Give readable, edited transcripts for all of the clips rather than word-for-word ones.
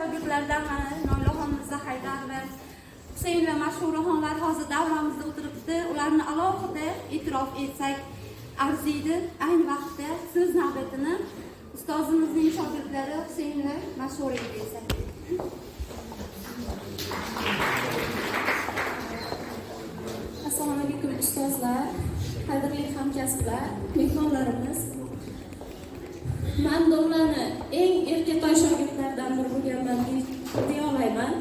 shogirdlardan mana Noilaxon Haydar va Husayn va Mashhuraxonlar hozir davramizda o'tiribdi. Ularni alohida e'tirof etsak arziydi. Ayni vaqtda so'z navbatini ustozimizning shogirdlari Husayn va Mashhuraga bersak. Assalomu alaykum ustozlar, qadrli hamkasblar, mehmonlarimiz. Men domlani eng erkatoy shogirdlardan biri bo'lganman deya olmayman.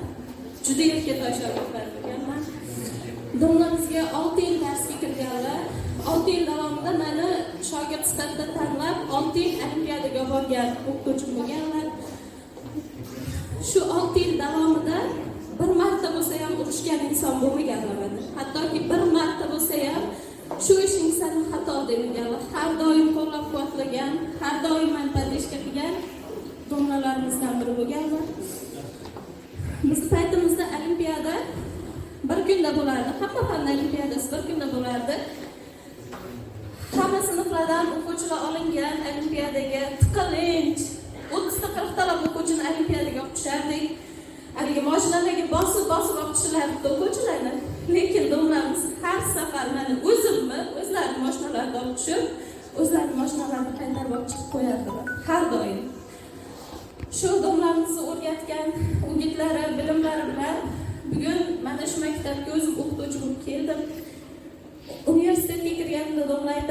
Juda erkatoy shogirdlar bo'lganman. Domlamizga 6 yil darsga kirganlar, 6 yil davomida meni shogird sifatida tanlab, 6 yil olimpiadaga borgan o'qituvchim bo'lganlar. Shu 6 yil davomida bir marta bo'lsa ham urushgan inson bo'lmaganlar edi. Hattoki bir marta bo'lsa ham shu ishing seni xato demaganlar. Har doim qo'llab-quvvatlagan, har doim meni poddержка qilgan domlalarimizdan biri bo'lganlar. Biz paytimizda olimpiada bir kunda bo'lardi. Hamma fan olimpiadasi bir kunda bo'lardi. Hamma sinflardan o'quvchilar olingan olimpiadaga tiqilinch 30-40 talab o'quvchini olimpiadaga o'qishardik. Haligi mashinalarga bosib o'qishardi o'quvchilarni. Lekin domlarimiz har safar meni o'zlarining mashinalarida o'qishib, o'zlarining mashinalarini qaytarib olib chiqib qo'yardilar. Har doim. Shu domlarimizni o'rgatgan o'gitlari, bilimlari bilan bugun mana shu maktabga o'zim o'qituvchi bo'lib keldim. Universitetga kirganimda domlar